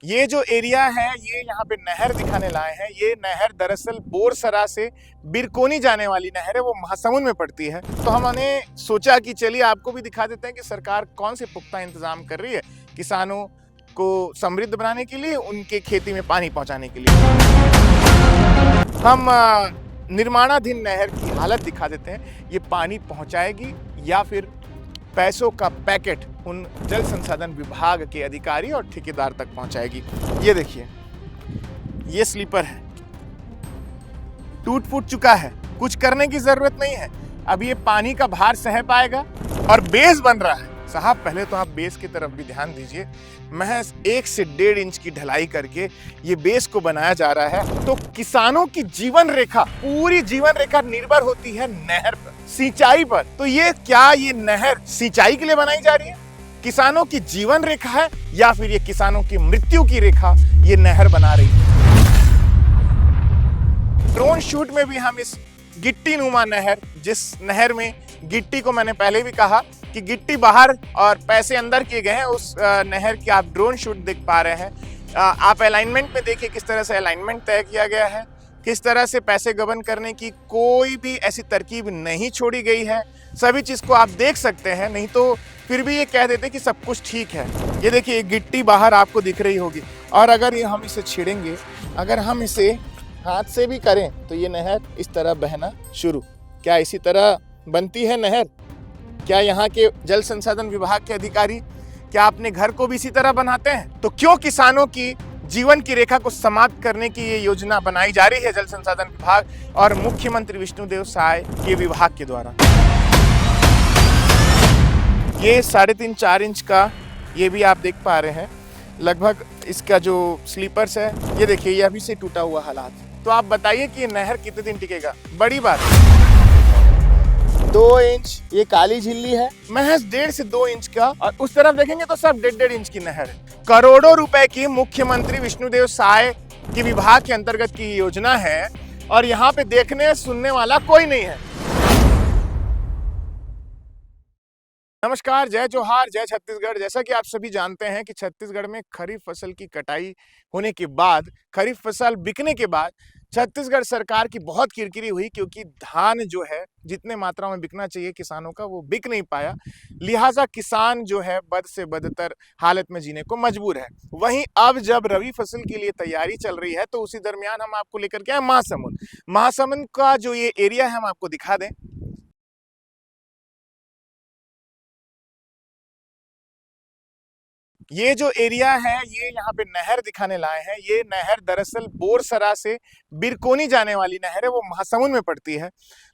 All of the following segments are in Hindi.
ये जो एरिया है ये यहाँ पे नहर दिखाने लाए हैं। ये नहर दरअसल बोरसरा से बिरकोनी जाने वाली नहर है, वो महासमुंद में पड़ती है। तो हमने सोचा कि चलिए आपको भी दिखा देते हैं कि सरकार कौन से पुख्ता इंतजाम कर रही है किसानों को समृद्ध बनाने के लिए, उनके खेती में पानी पहुंचाने के लिए। हम निर्माणाधीन नहर की हालत दिखा देते हैं। ये पानी पहुंचाएगी या फिर पैसों का पैकेट उन जल संसाधन विभाग के अधिकारी और ठेकेदार तक पहुंचाएगी। ये देखिए, ये स्लीपर है, टूट फूट चुका है, कुछ करने की जरूरत नहीं है। अब ये पानी का भार सह पाएगा और बेस बन रहा है। साहब पहले तो आप बेस की तरफ भी ध्यान दीजिए। महज 1 से 1.5 इंच की ढलाई करके ये बेस को बनाया जा रहा है। तो किसानों की जीवन रेखा, पूरी जीवन रेखा निर्भर होती है नहर पर, सिंचाई पर। तो ये क्या ये नहर सिंचाई के लिए बनाई जा रही है? किसानों की जीवन रेखा है या फिर ये किसानों की मृत्यु की रेखा ये नहर बना रही है? ड्रोन शूट में भी हम इस गिट्टी नुमा नहर, जिस नहर में गिट्टी को मैंने पहले भी कहा कि गिट्टी बाहर और पैसे अंदर किए गए हैं, उस नहर की आप ड्रोन शूट देख पा रहे हैं। आप अलाइनमेंट में देखिए किस तरह से अलाइनमेंट तय किया गया है, किस तरह से पैसे गबन करने की कोई भी ऐसी तरकीब नहीं छोड़ी गई है। सभी चीज को आप देख सकते हैं, नहीं तो फिर भी ये कह देते कि सब कुछ ठीक है। ये देखिए, गिट्टी बाहर आपको दिख रही होगी और अगर ये हम इसे छेड़ेंगे, अगर हम इसे हाथ से भी करें तो ये नहर इस तरह बहना शुरू। क्या इसी तरह बनती है नहर? क्या यहाँ के जल संसाधन विभाग के अधिकारी क्या अपने घर को भी इसी तरह बनाते हैं? तो क्यों किसानों की जीवन की रेखा को समाप्त करने की ये योजना बनाई जा रही है जल संसाधन विभाग और मुख्यमंत्री विष्णुदेव साय के विभाग के द्वारा? ये 3.5-4 इंच का ये भी आप देख पा रहे हैं लगभग इसका जो स्लीपर्स है। ये देखिए, ये अभी से टूटा हुआ हालात। तो आप बताइए कि ये नहर कितने दिन टिकेगा? बड़ी बात 2 इंच ये काली झिल्ली है, महज 1.5 से 2 इंच का, और उस तरफ देखेंगे तो सब 1.5 इंच की नहर है। करोड़ों रुपए की मुख्यमंत्री विष्णुदेव साय के विभाग के अंतर्गत की योजना है और यहाँ पे देखने सुनने वाला कोई नहीं है। नमस्कार, जय जोहार, जय छत्तीसगढ़। जैसा कि आप सभी जानते हैं कि छत्तीसगढ़ में खरीफ फसल की कटाई होने के बाद, खरीफ फसल बिकने के बाद छत्तीसगढ़ सरकार की बहुत किरकिरी हुई, क्योंकि धान जो है जितने मात्रा में बिकना चाहिए किसानों का, वो बिक नहीं पाया। लिहाजा किसान जो है बद से बदतर हालत में जीने को मजबूर है। वहीं अब जब रबी फसल के लिए तैयारी चल रही है तो उसी दरमियान हम आपको लेकर के आए महासमुंद। महासमुंद का जो ये एरिया है हम आपको दिखा दें। ये जो एरिया है ये यहाँ पे नहर दिखाने लाए हैं। ये नहर दरअसल बोरसरा से बिरकोनी जाने वाली नहर है, वो महासमुंद में पड़ती है।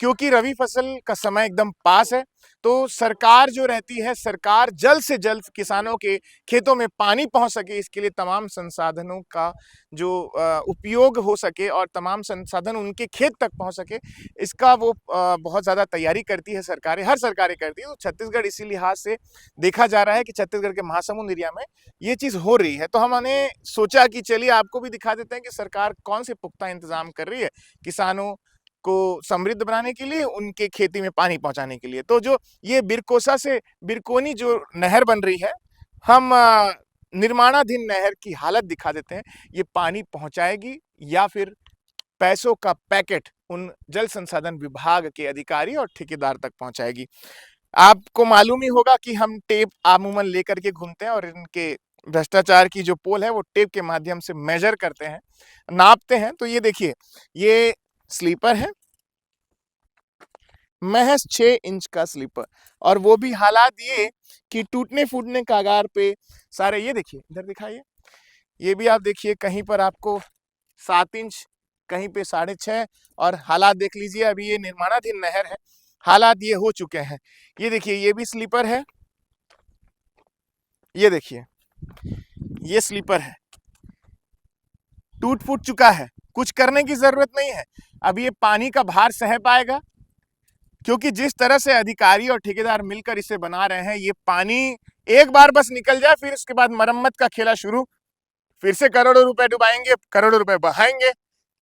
क्योंकि रबी फसल का समय एकदम पास है तो सरकार जो रहती है, सरकार जल्द से जल्द किसानों के खेतों में पानी पहुंच सके, इसके लिए तमाम संसाधनों का जो उपयोग हो सके और तमाम संसाधन उनके खेत तक पहुंच सके, इसका वो बहुत ज़्यादा तैयारी करती है सरकारें, हर सरकारें करती है। तो छत्तीसगढ़ इसी लिहाज से देखा जा रहा है कि छत्तीसगढ़ के महासमुंद एरिया में ये चीज़ हो रही है। तो हमने सोचा कि चलिए आपको भी दिखा देते हैं कि सरकार कौन से पुख्ता इंतजाम कर रही है किसानों को समृद्ध बनाने के लिए, उनके खेती में पानी पहुंचाने के लिए। तो जो ये बिरकोसा से बिरकोनी जो नहर बन रही है, हम निर्माणाधीन नहर की हालत दिखा देते हैं। ये पानी पहुंचाएगी या फिर पैसों का पैकेट उन जल संसाधन विभाग के अधिकारी और ठेकेदार तक पहुंचाएगी। आपको मालूम ही होगा कि हम टेप अमूमन लेकर के घूमते हैं और इनके भ्रष्टाचार की जो पोल है वो टेप के माध्यम से मेजर करते हैं, नापते हैं। तो ये देखिए, ये स्लीपर है, महज 6 इंच का स्लीपर, और वो भी हालात ये कि टूटने फूटने कागार पे सारे। ये देखिए, इधर दिखाइए, ये भी आप देखिए, कहीं पर आपको 7 इंच, कहीं पे 6.5, और हालात देख लीजिए। अभी ये निर्माणाधीन नहर है, हालात ये हो चुके हैं। ये देखिए, ये भी स्लीपर है, ये देखिए, ये स्लीपर है, टूट फूट चुका है, कुछ करने की जरूरत नहीं है। अब ये पानी का भार सह पाएगा? क्योंकि जिस तरह से अधिकारी और ठेकेदार मिलकर इसे बना रहे हैं, ये पानी एक बार बस निकल जाए, फिर उसके बाद मरम्मत का खेला शुरू, फिर से करोड़ों रुपए डुबाएंगे, करोड़ों रुपए बहाएंगे,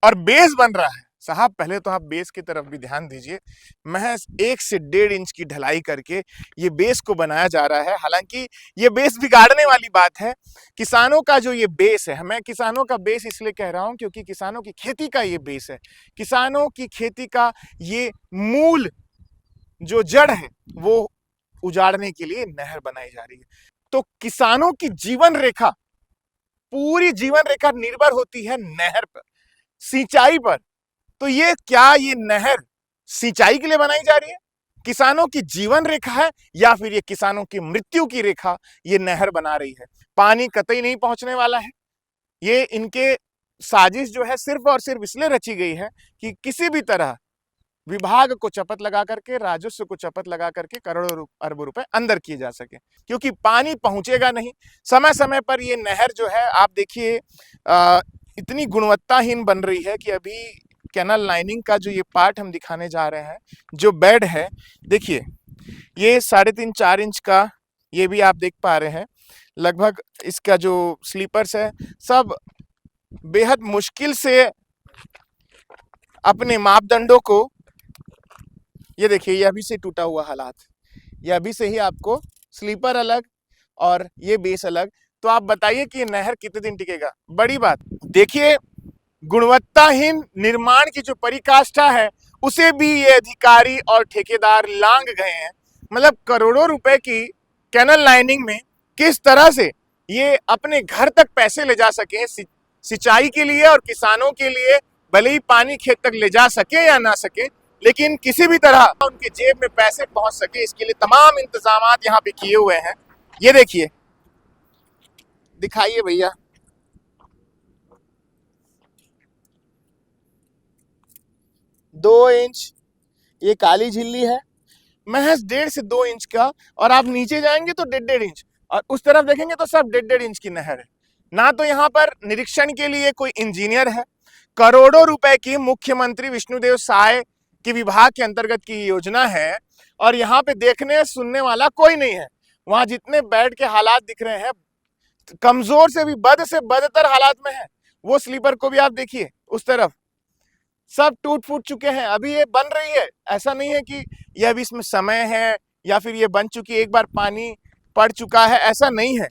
और बेस बन रहा है। साहब पहले तो आप बेस की तरफ भी ध्यान दीजिए। महज 1 से 1.5 इंच की ढलाई करके ये बेस को बनाया जा रहा है। हालांकि ये बेस बिगाड़ने वाली बात है। किसानों का जो ये बेस है, मैं किसानों का बेस इसलिए कह रहा हूं क्योंकि किसानों की खेती का ये बेस है। किसानों की खेती का ये मूल जो जड़ है वो उजाड़ने के लिए नहर बनाई जा रही है। तो किसानों की जीवन रेखा, पूरी जीवन रेखा निर्भर होती है नहर पर, सिंचाई पर। तो ये नहर सिंचाई के लिए बनाई जा रही है, किसानों की जीवन रेखा है, या फिर ये किसानों की मृत्यु की रेखा ये नहर बना रही है? पानी कतई नहीं पहुंचने वाला है। ये इनके साजिश जो है सिर्फ और सिर्फ इसलिए रची गई है कि किसी भी तरह विभाग को चपत लगा करके, राजस्व को चपत लगा करके करोड़ों अरबों रुपए अंदर किए जा सके, क्योंकि पानी पहुंचेगा नहीं समय समय पर। ये नहर जो है आप देखिए इतनी गुणवत्ताहीन बन रही है कि अभी कैनल लाइनिंग का जो ये पार्ट हम दिखाने जा रहे हैं, जो बेड है देखिए, ये 3.5-4 इंच का, ये भी आप देख पा रहे हैं। लगभग इसका जो स्लीपर्स है सब बेहद मुश्किल से अपने मापदंडों को, ये देखिए ये अभी से टूटा हुआ हालात, ये अभी से ही आपको स्लीपर अलग और ये बेस अलग। तो आप बताइए कि ये नहर कितने दिन टिकेगा? बड़ी बात देखिए, गुणवत्ताहीन निर्माण की जो परिकाष्ठा है उसे भी ये अधिकारी और ठेकेदार लांग गए हैं। मतलब करोड़ों रुपए की कैनल लाइनिंग में किस तरह से ये अपने घर तक पैसे ले जा सके सिंचाई के लिए और किसानों के लिए, भले ही पानी खेत तक ले जा सके या ना सके, लेकिन किसी भी तरह उनके जेब में पैसे पहुंच सके, इसके लिए तमाम इंतजाम यहाँ पे किए हुए हैं। ये देखिए, दिखाइए भैया, 2 इंच ये काली झिल्ली है, महज 1.5 से 2 इंच का, और आप नीचे जाएंगे तो 1.5 इंच, और उस तरफ देखेंगे तो सब 1.5 इंच की नहर है। ना तो यहाँ पर निरीक्षण के लिए कोई इंजीनियर है, करोड़ों रुपए की मुख्यमंत्री विष्णुदेव साय के विभाग के अंतर्गत की योजना है, और यहाँ पे देखने सुनने वाला कोई नहीं है। वहां जितने बेड के हालात दिख रहे हैं, कमजोर से भी बद से बदतर हालात में है। वो स्लीपर को भी आप देखिए, उस तरफ सब टूट फूट चुके हैं। अभी ये बन रही है, ऐसा नहीं है कि यह अभी इसमें समय है या फिर ये बन चुकी है, एक बार पानी पड़ चुका है, ऐसा नहीं है।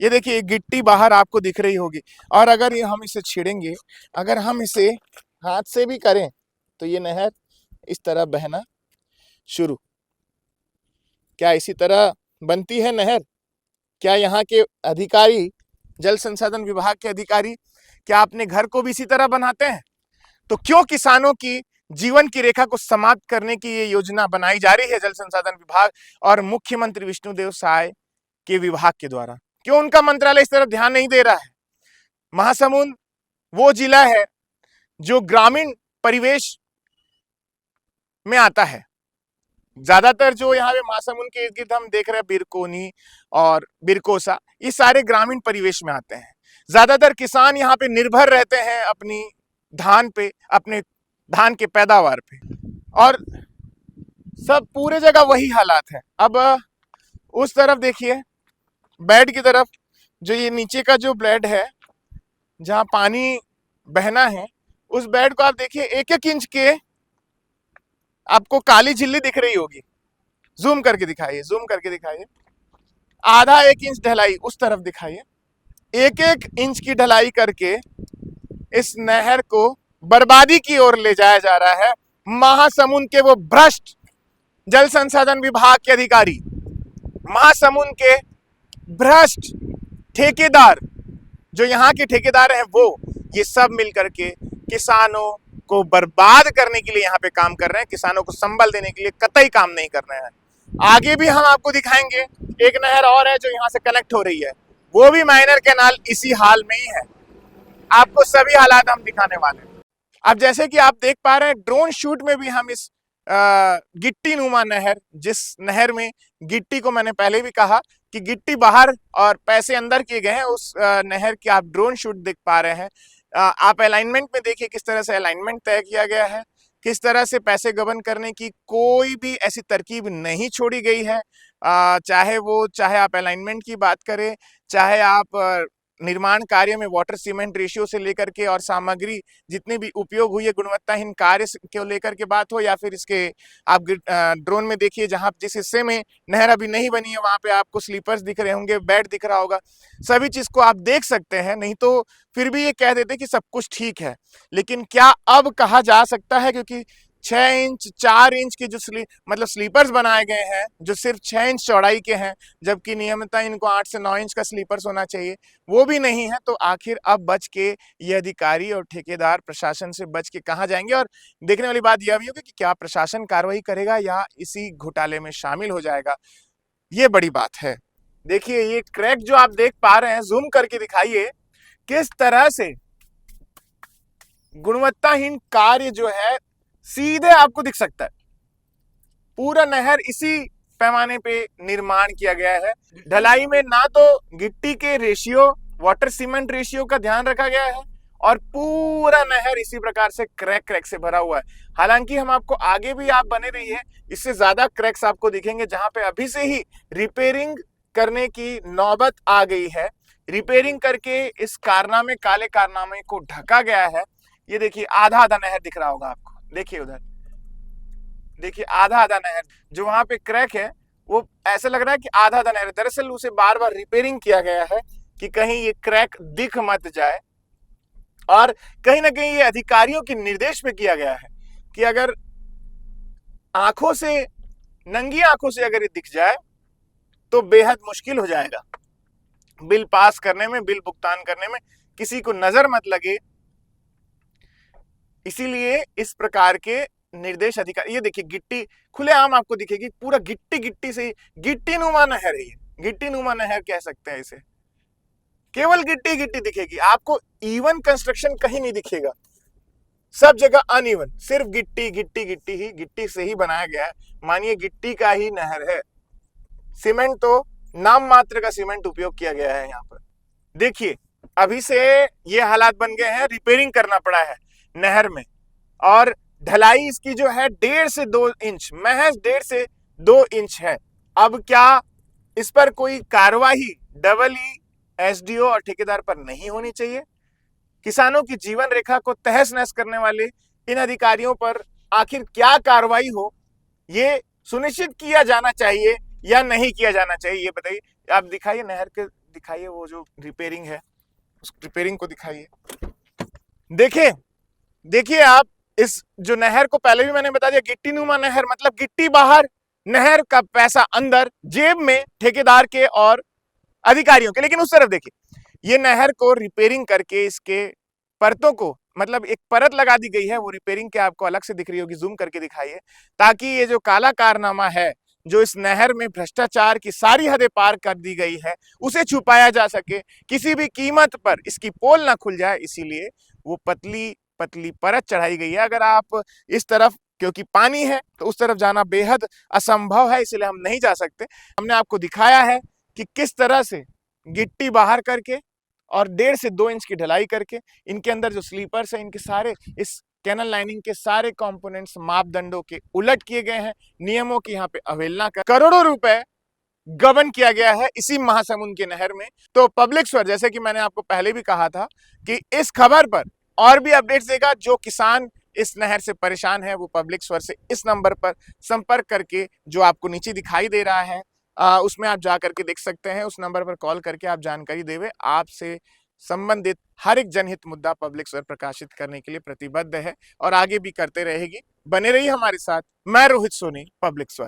ये देखिए गिट्टी बाहर आपको दिख रही होगी, और अगर ये हम इसे छेड़ेंगे, अगर हम इसे हाथ से भी करें तो ये नहर इस तरह बहना शुरू। क्या इसी तरह बनती है नहर? क्या यहाँ के अधिकारी, जल संसाधन विभाग के अधिकारी, क्या अपने घर को भी इसी तरह बनाते हैं? तो क्यों किसानों की जीवन की रेखा को समाप्त करने की ये योजना बनाई जा रही है जल संसाधन विभाग और मुख्यमंत्री विष्णुदेव साय के विभाग के द्वारा? क्यों उनका मंत्रालय इस तरफ ध्यान नहीं दे रहा है? महासमुंद वो जिला है जो ग्रामीण परिवेश में आता है। ज्यादातर जो यहाँ पे महासमुंद के इर्द गिर्द हम देख रहे हैं, बिरकोनी और बिरकोसा, ये सारे ग्रामीण परिवेश में आते हैं। ज्यादातर किसान यहाँ पे निर्भर रहते हैं अपनी धान पे, अपने धान के पैदावार पे, और सब पूरे जगह वही हालात है। अब उस तरफ देखिए, बेड की तरफ, जो ये नीचे का जो बेड है जहाँ पानी बहना है, उस बेड को आप देखिए 1-1 इंच के आपको काली झिल्ली दिख रही होगी। जूम करके दिखाइए, जूम करके दिखाइए, आधा 1 इंच ढलाई उस तरफ दिखाइए। 1-1 इंच की ढलाई करके इस नहर को बर्बादी की ओर ले जाया जा रहा है। महासमुंद के वो भ्रष्ट जल संसाधन विभाग के अधिकारी, महासमुंद के भ्रष्ट ठेकेदार, जो यहाँ के ठेकेदार हैं, वो ये सब मिलकर के किसानों को बर्बाद करने के लिए यहाँ पे काम कर रहे हैं। किसानों को संबल देने के लिए कतई काम नहीं कर रहे हैं। आगे भी हम आपको दिखाएंगे, एक नहर और है जो यहाँ से कनेक्ट हो रही है, वो भी माइनर कैनाल इसी हाल में ही है। आपको सभी हालात हम दिखाने वाले हैं। अब जैसे कि आप देख पा रहे हैं, ड्रोन शूट में भी हम इस गिट्टी नुमा नहर, जिस नहर में गिट्टी को मैंने पहले भी कहा कि गिट्टी बाहर और पैसे अंदर किए गए हैं, उस नहर की आप ड्रोन शूट देख पा रहे हैं। आप अलाइनमेंट में देखिए किस तरह से अलाइनमेंट तय किया गया है, किस तरह से पैसे गबन करने की कोई भी ऐसी तरकीब नहीं छोड़ी गई है। चाहे आप अलाइनमेंट की बात करें, चाहे आप निर्माण कार्य में वाटर सीमेंट रेशियो से लेकर के और सामग्री जितनी भी उपयोग हुई है गुणवत्ताहीन कार्य को लेकर के बात हो, या फिर इसके आप ड्रोन में देखिए जहां जिस हिस्से में नहर अभी नहीं बनी है वहां पे आपको स्लीपर्स दिख रहे होंगे, बेड दिख रहा होगा, सभी चीज को आप देख सकते हैं। नहीं तो फिर भी ये कह देते कि सब कुछ ठीक है, लेकिन क्या अब कहा जा सकता है, क्योंकि 6 इंच 4 इंच के जो मतलब स्लीपर्स बनाए गए हैं जो सिर्फ 6 इंच चौड़ाई के हैं, जबकि नियमितः इनको 8 से 9 इंच का स्लीपर्स होना चाहिए, वो भी नहीं है। तो आखिर अब बच के ये अधिकारी और ठेकेदार प्रशासन से बच के कहाँ जाएंगे? और देखने वाली बात यह भी होगी कि क्या प्रशासन कार्रवाई करेगा या इसी घोटाले में शामिल हो जाएगा, ये बड़ी बात है। देखिए ये क्रैक जो आप देख पा रहे हैं, जूम करके दिखाइए किस तरह से गुणवत्ताहीन कार्य जो है सीधे आपको दिख सकता है। पूरा नहर इसी पैमाने पे निर्माण किया गया है। ढलाई में ना तो गिट्टी के रेशियो, वाटर सीमेंट रेशियो का ध्यान रखा गया है, और पूरा नहर इसी प्रकार से क्रैक से भरा हुआ है। हालांकि हम आपको आगे भी आप बने रहिए, इससे ज्यादा क्रैक्स आपको दिखेंगे जहां पे अभी से ही रिपेयरिंग करने की नौबत आ गई है। रिपेयरिंग करके इस कारनामे, काले कारनामे को ढका गया है। ये देखिए आधा आधा नहर दिख रहा होगा आपको, देखिए उधर देखिए आधा आधा नहर जो वहां पे क्रैक है, वो ऐसा लग रहा है कि आधा आधा नहर, दरअसल उसे बार बार रिपेयरिंग किया गया है कि कहीं ये क्रैक दिख मत जाए। और कहीं ना कहीं ये अधिकारियों के निर्देश में किया गया है कि अगर आंखों से, नंगी आंखों से अगर ये दिख जाए तो बेहद मुश्किल हो जाएगा बिल पास करने में, बिल भुगतान करने में, किसी को नजर मत लगे। इसीलिए इस प्रकार के निर्देश अधिकारी, ये देखिए गिट्टी खुलेआम आपको दिखेगी, पूरा गिट्टी गिट्टी से, गिट्टी नुमा नहर है ये, गिट्टी नुमा नहर कह सकते हैं इसे। केवल गिट्टी गिट्टी दिखेगी आपको, इवन कंस्ट्रक्शन कहीं नहीं दिखेगा, सब जगह अनइवन, सिर्फ गिट्टी गिट्टी गिट्टी ही, गिट्टी से ही बनाया गया है। मानिए गिट्टी का ही नहर है, सीमेंट तो नाम मात्र का सीमेंट उपयोग किया गया है यहाँ पर। देखिए अभी से ये हालात बन गए हैं, रिपेयरिंग करना पड़ा है नहर में, और ढलाई इसकी जो है 1.5 से 2 इंच, महज 1.5 से 2 इंच है। अब क्या इस पर कोई कार्रवाई डबल ई एसडीओ और ठेकेदार पर नहीं होनी चाहिए? किसानों की जीवन रेखा को तहस नहस करने वाले इन अधिकारियों पर आखिर क्या कार्रवाई हो, ये सुनिश्चित किया जाना चाहिए या नहीं किया जाना चाहिए, ये बताइए। आप दिखाइए नहर के, दिखाइए वो जो रिपेयरिंग है, उस रिपेयरिंग को दिखाइए। देखिए देखिए आप इस जो नहर को, पहले भी मैंने बता दिया, गिट्टी नुमा नहर मतलब गिट्टी बाहर, नहर का पैसा अंदर, जेब में ठेकेदार के और अधिकारियों के। लेकिन उस तरफ देखिए, ये नहर को रिपेयरिंग करके इसके परतों को, मतलब एक परत लगा दी गई है, वो रिपेयरिंग के आपको अलग से दिख रही होगी, जूम करके दिखाइए, ताकि ये जो काला कारनामा है, जो इस नहर में भ्रष्टाचार की सारी हदें पार कर दी गई है, उसे छुपाया जा सके, किसी भी कीमत पर इसकी पोल ना खुल जाए, इसीलिए वो पतली पतली परत चढ़ाई गई है। अगर आप इस तरफ, क्योंकि पानी है तो उस तरफ जाना बेहद असंभव है, इसलिए हम नहीं जा सकते। हमने आपको दिखाया है कि किस तरह से गिट्टी बाहर करके और 1.5 से 2 इंच की ढलाई करके इनके अंदर जो स्लीपर्स है, इनके सारे, इस कैनल लाइनिंग के सारे कंपोनेंट्स मापदंडों के उलट किए गए हैं, नियमों की यहाँ पे अवहेलना कर करोड़ों रुपए गबन किया गया है इसी महासमुंद के नहर में। तो पब्लिक स्वर, जैसे कि मैंने आपको पहले भी कहा था कि इस खबर पर और भी अपडेट्स देगा। जो किसान इस नहर से परेशान है वो पब्लिक स्वर से इस नंबर पर संपर्क करके, जो आपको नीचे दिखाई दे रहा है, उसमें आप जा करके देख सकते हैं। उस नंबर पर कॉल करके आप जानकारी देवे। आपसे संबंधित हर एक जनहित मुद्दा पब्लिक स्वर प्रकाशित करने के लिए प्रतिबद्ध है और आगे भी करते रहेगी। बने रहिए हमारे साथ। मैं रोहित सोनी, पब्लिक स्वर।